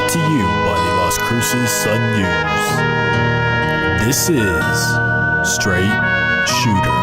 Brought to you by the Las Cruces Sun News. This is Straight Shooter.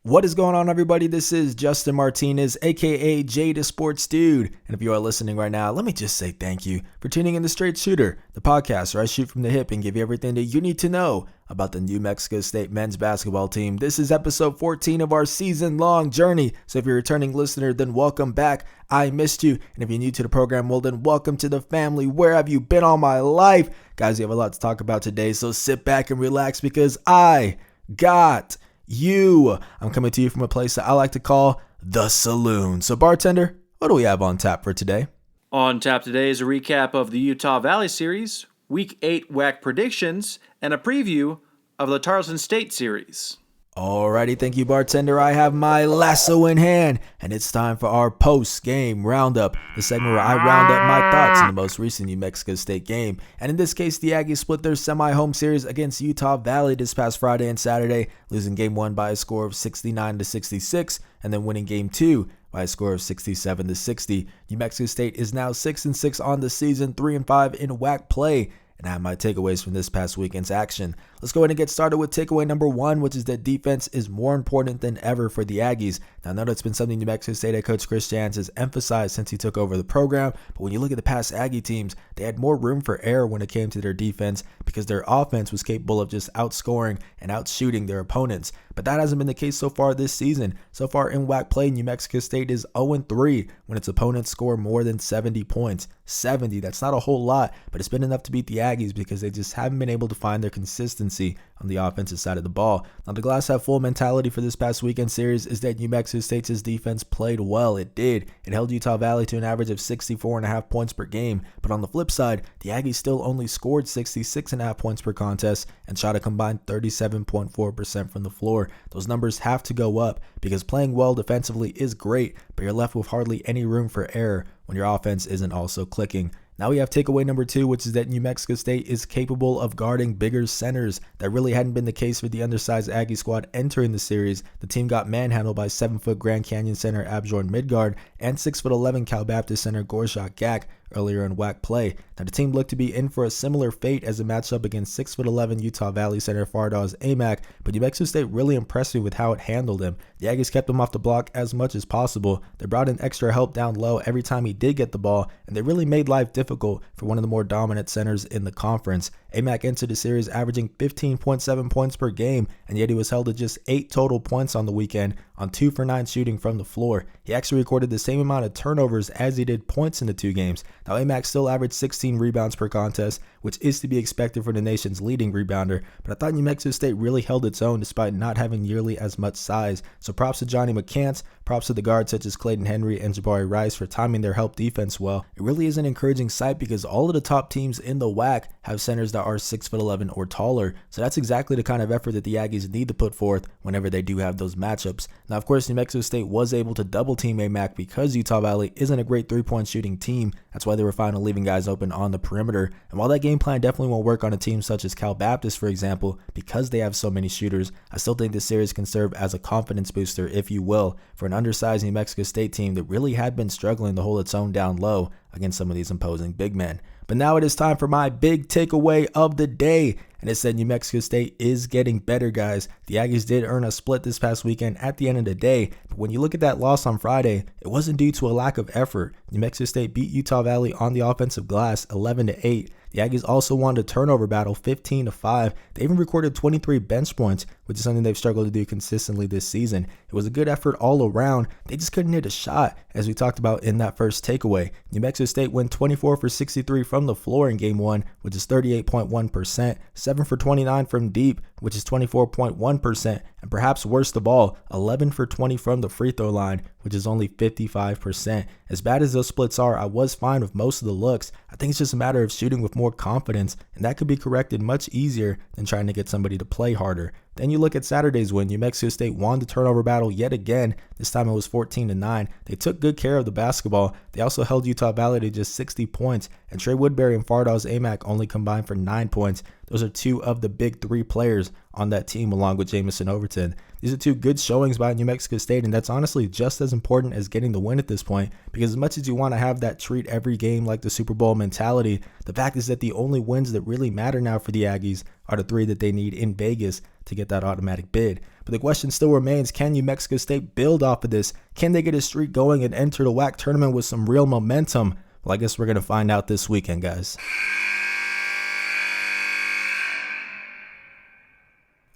What is going on, everybody? This is Justin Martinez, aka Jada Sports Dude. And if you are listening right now, let me just say thank you for tuning in to Straight Shooter, the podcast where I shoot from the hip and give you everything that you need to know about the New Mexico State men's basketball team. This is episode 14 of our season-long journey. So if you're a returning listener, then welcome back. I missed you. And if you're new to the program, well, then welcome to the family. Where have you been all my life? Guys, we have a lot to talk about today, so sit back and relax because I got you. I'm coming to you from a place that I like to call the saloon. So bartender, what do we have on tap for today? On tap today is a recap of the Utah Valley Series, Week 8 WAC predictions, and a preview of the Tarleton State Series. Alrighty, thank you, bartender. I have my lasso in hand, and it's time for our post-game roundup, the segment where I round up my thoughts in the most recent New Mexico State game. And in this case, the Aggies split their semi-home series against Utah Valley this past Friday and Saturday, losing Game 1 by a score of 69-66, and then winning Game 2 by a score of 67-60. New Mexico State is now 6-6 on the season, 3-5 in WAC play. And I have my takeaways from this past weekend's action. Let's go ahead and get started with takeaway number 1, which is that defense is more important than ever for the Aggies. Now, I know that's been something New Mexico State head coach Chris Jans has emphasized since he took over the program, but when you look at the past Aggie teams, they had more room for error when it came to their defense because their offense was capable of just outscoring and outshooting their opponents. But that hasn't been the case so far this season. So far in WAC play, New Mexico State is 0-3 when its opponents score more than 70 points. 70, that's not a whole lot, but it's been enough to beat the Aggies because they just haven't been able to find their consistency on the offensive side of the ball. Now, the glass half full mentality for this past weekend series is that New Mexico State's defense played well. It did. It held Utah Valley to an average of 64.5 points per game. But on the flip side, the Aggies still only scored 66.5 points per contest and shot a combined 37.4% from the floor. Those numbers have to go up because playing well defensively is great, but you're left with hardly any room for error when your offense isn't also clicking. Now we have takeaway number 2, which is that New Mexico State is capable of guarding bigger centers. That really hadn't been the case for the undersized Aggie squad entering the series. The team got manhandled by 7-foot Grand Canyon center Abjorn Midgard and 6'11" Cal Baptist center Gorshak Gak earlier in WAC play. Now the team looked to be in for a similar fate as a matchup against 6'11" Utah Valley center Fardaws Amac, but New Mexico State really impressed me with how it handled him. The Aggies kept him off the block as much as possible. They brought in extra help down low every time he did get the ball, and they really made life difficult for one of the more dominant centers in the conference. Amac entered the series averaging 15.7 points per game, and yet he was held to just 8 total points on the weekend on 2 for 9 shooting from the floor. He actually recorded the same amount of turnovers as he did points in the 2 games. Now, Amac still averaged 16 rebounds per contest, which is to be expected for the nation's leading rebounder, but I thought New Mexico State really held its own despite not having nearly as much size. So props to Johnny McCants, props to the guards such as Clayton Henry and Jabari Rice for timing their help defense well. It really is an encouraging sight because all of the top teams in the WAC have centers that are 6'11" or taller, so that's exactly the kind of effort that the Aggies need to put forth whenever they do have those matchups. Now, of course, New Mexico State was able to double team Amac because Utah Valley isn't a great 3-point shooting team. That's why they were fine leaving guys open on the perimeter. And while that game plan definitely won't work on a team such as Cal Baptist, for example, because they have so many shooters, I still think this series can serve as a confidence booster, if you will, for an undersized New Mexico State team that really had been struggling to hold its own down low against some of these imposing big men. But now it is time for my big takeaway of the day. And it's that New Mexico State is getting better, guys. The Aggies did earn a split this past weekend at the end of the day. But when you look at that loss on Friday, it wasn't due to a lack of effort. New Mexico State beat Utah Valley on the offensive glass 11-8. The Aggies also won a turnover battle 15-5. They even recorded 23 bench points, which is something they've struggled to do consistently this season. It was a good effort all around. They just couldn't hit a shot, as we talked about in that first takeaway. New Mexico State went 24 for 63 from the floor in Game 1, which is 38.1%, 7 for 29 from deep, which is 24.1%, and perhaps worst of all, 11 for 20 from the free throw line, which is only 55%. As bad as those splits are, I was fine with most of the looks. I think it's just a matter of shooting with more confidence, and that could be corrected much easier than trying to get somebody to play harder. Then you look at Saturday's win. New Mexico State won the turnover battle yet again. This time it was 14-9. They took good care of the basketball. They also held Utah Valley to just 60 points, and Trey Woodbury and Fardaws Amac only combined for 9 points. Those are two of the big three players on that team along with Jamison Overton. These are two good showings by New Mexico State, and that's honestly just as important as getting the win at this point, because as much as you want to have that treat every game like the Super Bowl mentality, the fact is that the only wins that really matter now for the Aggies are the 3 that they need in Vegas to get that automatic bid. But the question still remains, can New Mexico State build off of this? Can they get a streak going and enter the WAC tournament with some real momentum? Well, I guess we're going to find out this weekend, guys.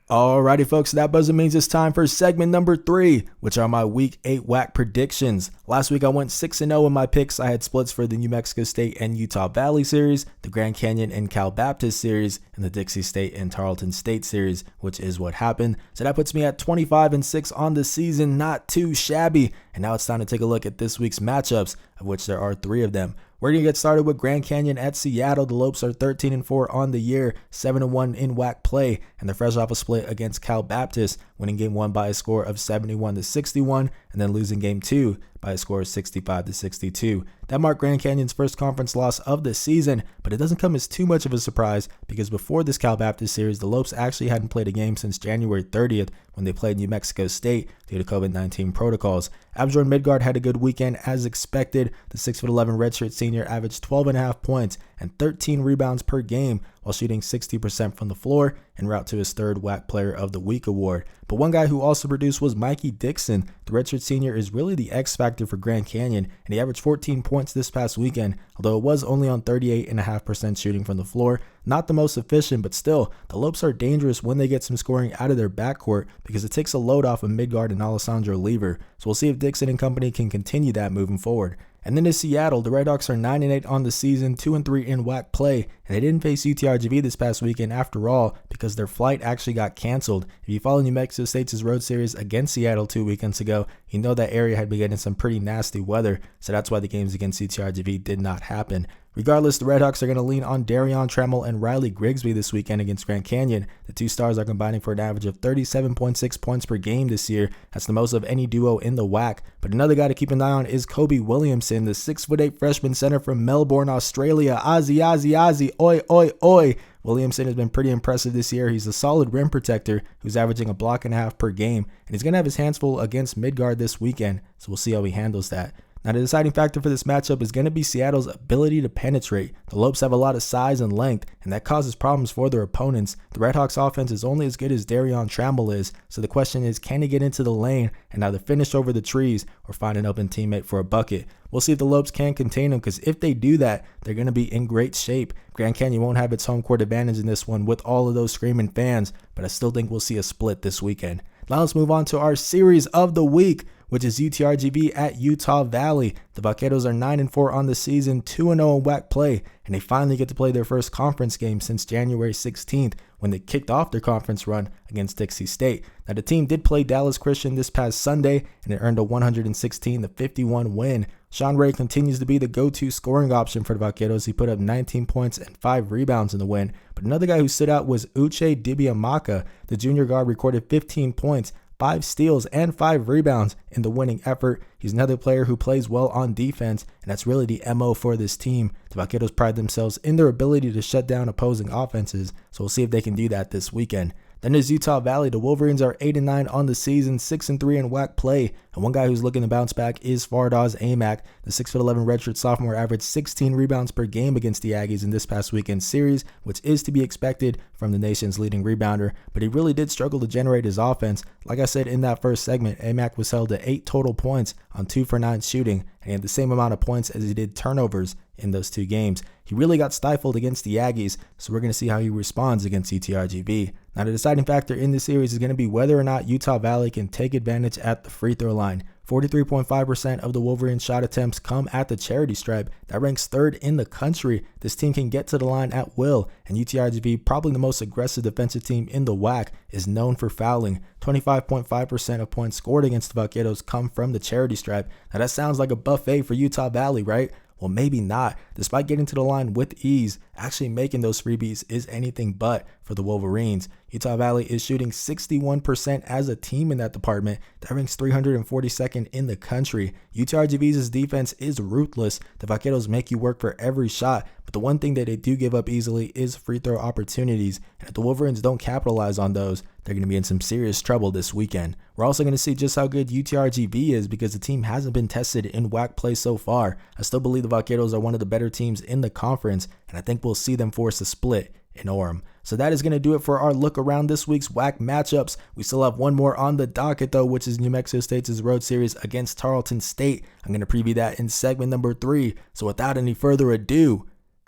Alrighty folks, that buzzer means it's time for segment number 3, which are my Week 8 WAC predictions. Last week I went 6-0 in my picks. I had splits for the New Mexico State and Utah Valley series, the Grand Canyon and Cal Baptist series, and the Dixie State and Tarleton State series, which is what happened. So that puts me at 25-6 on the season, not too shabby. And now it's time to take a look at this week's matchups, of which there are 3 of them. We're going to get started with Grand Canyon at Seattle. The Lopes are 13-4 on the year, 7-1 in WAC play, and they're fresh off a split against Cal Baptist, winning game 1 by a score of 71-61, and then losing game 2 by a score of 65-62. That marked Grand Canyon's first conference loss of the season, but it doesn't come as too much of a surprise because before this Cal Baptist series, the Lopes actually hadn't played a game since January 30th when they played New Mexico State due to COVID-19 protocols. Abjorn Midgard had a good weekend as expected. The 6'11" redshirt senior averaged 12.5 points and 13 rebounds per game while shooting 60% from the floor en route to his 3rd WAC Player of the Week award. But one guy who also produced was Mikey Dixon. The redshirt senior is really the X factor for Grand Canyon, and he averaged 14 points this past weekend, although it was only on 38.5% shooting from the floor. Not the most efficient, but still, the Lopes are dangerous when they get some scoring out of their backcourt because it takes a load off of Midgard and Alessandro Lever. So we'll see if Dixon and company can continue that moving forward. And then to Seattle, the Redhawks are 9-8 on the season, 2-3 in WAC play, and they didn't face UTRGV this past weekend after all because their flight actually got canceled. If you follow New Mexico State's road series against Seattle 2 weekends ago, you know that area had been getting some pretty nasty weather, so that's why the games against UTRGV did not happen. Regardless, the Redhawks are going to lean on Darion Trammell and Riley Grigsby this weekend against Grand Canyon. The 2 stars are combining for an average of 37.6 points per game this year. That's the most of any duo in the WAC. But another guy to keep an eye on is Kobe Williamson, the 6'8" freshman center from Melbourne, Australia. Aussie, oi, oi, oi. Williamson has been pretty impressive this year. He's a solid rim protector who's averaging a block and a half per game, and he's going to have his hands full against Midgard this weekend, so we'll see how he handles that. Now, the deciding factor for this matchup is going to be Seattle's ability to penetrate. The Lopes have a lot of size and length, and that causes problems for their opponents. The Redhawks offense is only as good as Darion Trammell is, so the question is, can he get into the lane and either finish over the trees or find an open teammate for a bucket? We'll see if the Lopes can contain him, because if they do that, they're going to be in great shape. Grand Canyon won't have its home court advantage in this one with all of those screaming fans, but I still think we'll see a split this weekend. Now let's move on to our series of the week, which is UTRGV at Utah Valley. The Vaqueros are 9-4 on the season, 2-0 in WAC play, and they finally get to play their first conference game since January 16th when they kicked off their conference run against Dixie State. Now, the team did play Dallas Christian this past Sunday, and it earned a 116-51 win. Sean Ray continues to be the go-to scoring option for the Vaqueros. He put up 19 points and 5 rebounds in the win. But another guy who stood out was Uche Dibiamaka. The junior guard recorded 15 points, 5 steals, and 5 rebounds in the winning effort. He's another player who plays well on defense, and that's really the MO for this team. The Vaqueros pride themselves in their ability to shut down opposing offenses, so we'll see if they can do that this weekend. Then there's Utah Valley. The Wolverines are 8-9 on the season, 6-3 in WAC play. And one guy who's looking to bounce back is Fardaz Amack. The 6'11" redshirt sophomore averaged 16 rebounds per game against the Aggies in this past weekend's series, which is to be expected from the nation's leading rebounder. But he really did struggle to generate his offense. Like I said in that first segment, Amack was held to 8 total points on 2 for 9 shooting, and he had the same amount of points as he did turnovers in those 2 games. He really got stifled against the Aggies, so we're going to see how he responds against UTRGV. Now, the deciding factor in this series is going to be whether or not Utah Valley can take advantage at the free throw line. 43.5% of the Wolverines' shot attempts come at the charity stripe. That ranks 3rd in the country. This team can get to the line at will, and UTRGV, probably the most aggressive defensive team in the WAC, is known for fouling. 25.5% of points scored against the Vaqueros come from the charity stripe. Now that sounds like a buffet for Utah Valley, right? Well, maybe not. Despite getting to the line with ease, actually making those freebies is anything but for the Wolverines. Utah Valley is shooting 61% as a team in that department. That ranks 342nd in the country. UTRGV's defense is ruthless. The Vaqueros make you work for every shot, but the one thing that they do give up easily is free throw opportunities. And if the Wolverines don't capitalize on those, they're going to be in some serious trouble this weekend. We're also going to see just how good UTRGV is because the team hasn't been tested in WAC play so far. I still believe the Vaqueros are one of the better teams in the conference, and I think we'll see them force a split in Orem. So that is going to do it for our look around this week's WAC matchups. We still have one more on the docket though, which is New Mexico State's road series against Tarleton State. I'm going to preview that in segment number 3. So without any further ado,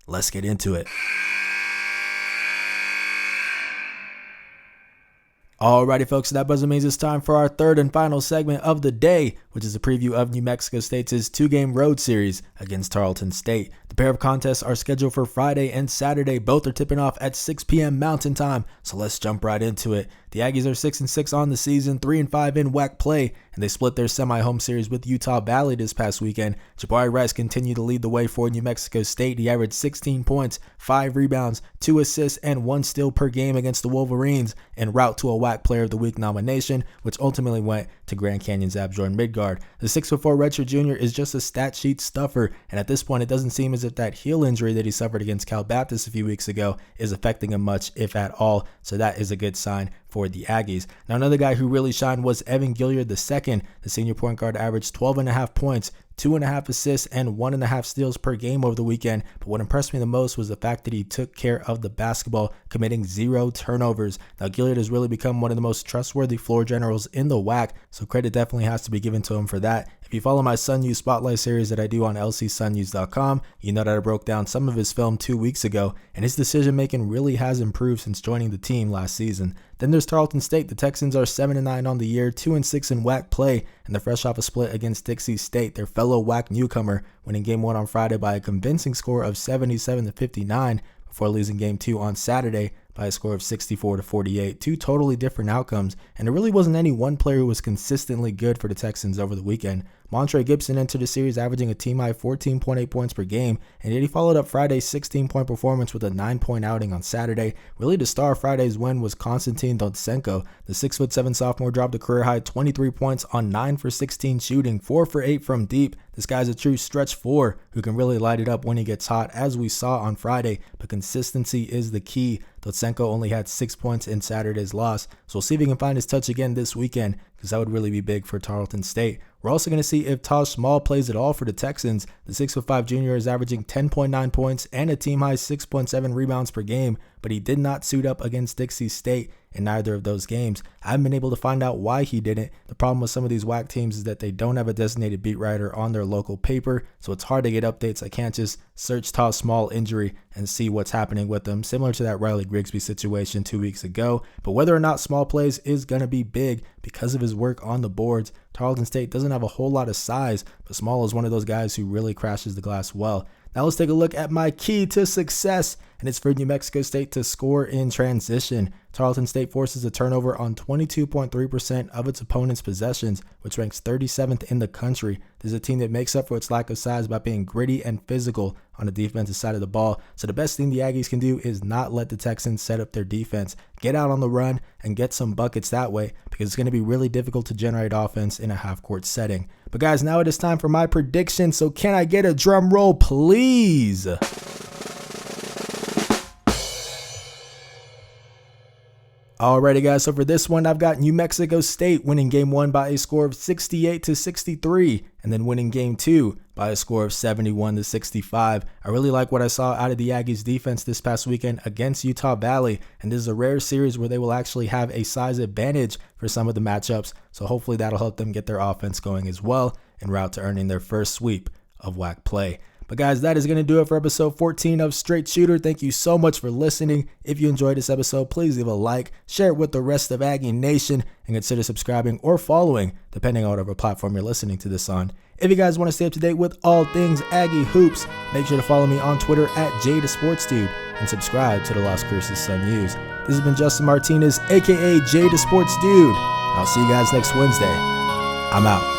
let's get into it. Alrighty folks, so that buzzer means it's time for our third and final segment of the day, which is a preview of New Mexico State's 2-game road series against Tarleton State. The pair of contests are scheduled for Friday and Saturday. Both are tipping off at 6 p.m. Mountain Time, so let's jump right into it. The Aggies are 6-6 on the season, 3-5 in WAC play, and they split their semi-home series with Utah Valley this past weekend. Jabari Rice continued to lead the way for New Mexico State. He averaged 16 points, 5 rebounds, 2 assists, and 1 steal per game against the Wolverines, en route to a WAC Player of the Week nomination, which ultimately went to Grand Canyon's Abjorn Midgard. The 6'4" redshirt junior is just a stat sheet stuffer, and at this point it doesn't seem as if that heel injury that he suffered against Cal Baptist a few weeks ago is affecting him much, if at all, so that is a good sign for the Aggies. Now another guy who really shined was Evan Gilliard II. The senior point guard averaged 12.5 points, 2.5 assists, and 1.5 steals per game over the weekend. But what impressed me the most was the fact that he took care of the basketball, committing 0 turnovers. Now Gilliard has really become one of the most trustworthy floor generals in the WAC, so credit definitely has to be given to him for that. If you follow my Sun News Spotlight series that I do on lcsunnews.com, you know that I broke down some of his film 2 weeks ago, and his decision making really has improved since joining the team last season. Then there's Tarleton State. The Texans are 7-9 on the year, 2-6 in WAC play, and they're fresh off a split against Dixie State, their fellow WAC newcomer, winning Game 1 on Friday by a convincing score of 77-59 before losing Game 2 on Saturday by a score of 64-48. 2 totally different outcomes, and there really wasn't any one player who was consistently good for the Texans over the weekend. Montre Gibson entered the series averaging a team-high 14.8 points per game, and yet he followed up Friday's 16-point performance with a 9-point outing on Saturday. Really the star of Friday's win was Konstantin Dotsenko. The 6'7" sophomore dropped a career-high 23 points on 9 for 16 shooting, 4 for 8 from deep. This guy's a true stretch 4 who can really light it up when he gets hot, as we saw on Friday, but consistency is the key. Dotsenko only had 6 points in Saturday's loss, so we'll see if he can find his touch again this weekend, because that would really be big for Tarleton State. We're also going to see if Taj Small plays at all for the Texans. The 6'5" junior is averaging 10.9 points and a team-high 6.7 rebounds per game, but he did not suit up against Dixie State in neither of those games. I haven't been able to find out why he didn't. The problem with some of these WAC teams is that they don't have a designated beat writer on their local paper, so it's hard to get updates. I can't just search Taj Small injury and see what's happening with them, similar to that Riley Grigsby situation 2 weeks ago. But whether or not Small plays is going to be big because of his work on the boards. Tarleton State doesn't have a whole lot of size, but Small is one of those guys who really crashes the glass well. Now let's take a look at my key to success, and it's for New Mexico State to score in transition. Tarleton State forces a turnover on 22.3% of its opponent's possessions, which ranks 37th in the country. This is a team that makes up for its lack of size by being gritty and physical on the defensive side of the ball. So the best thing the Aggies can do is not let the Texans set up their defense. Get out on the run and get some buckets that way, because it's going to be really difficult to generate offense in a half-court setting. But guys, now it is time for my prediction, so can I get a drum roll, please? Alrighty guys, so for this one, I've got New Mexico State winning Game 1 by a score of 68-63, and then winning Game 2 by a score of 71-65. I really like what I saw out of the Aggies defense this past weekend against Utah Valley, and this is a rare series where they will actually have a size advantage for some of the matchups, so hopefully that'll help them get their offense going as well, en route to earning their first sweep of WAC play. But guys, that is going to do it for episode 14 of Straight Shooter. Thank you so much for listening. If you enjoyed this episode, please leave a like, share it with the rest of Aggie Nation, and consider subscribing or following, depending on whatever platform you're listening to this on. If you guys want to stay up to date with all things Aggie Hoops, make sure to follow me on Twitter at JTheSportsDude and subscribe to the Las Cruces Sun News. This has been Justin Martinez, aka JTheSportsDude. I'll see you guys next Wednesday. I'm out.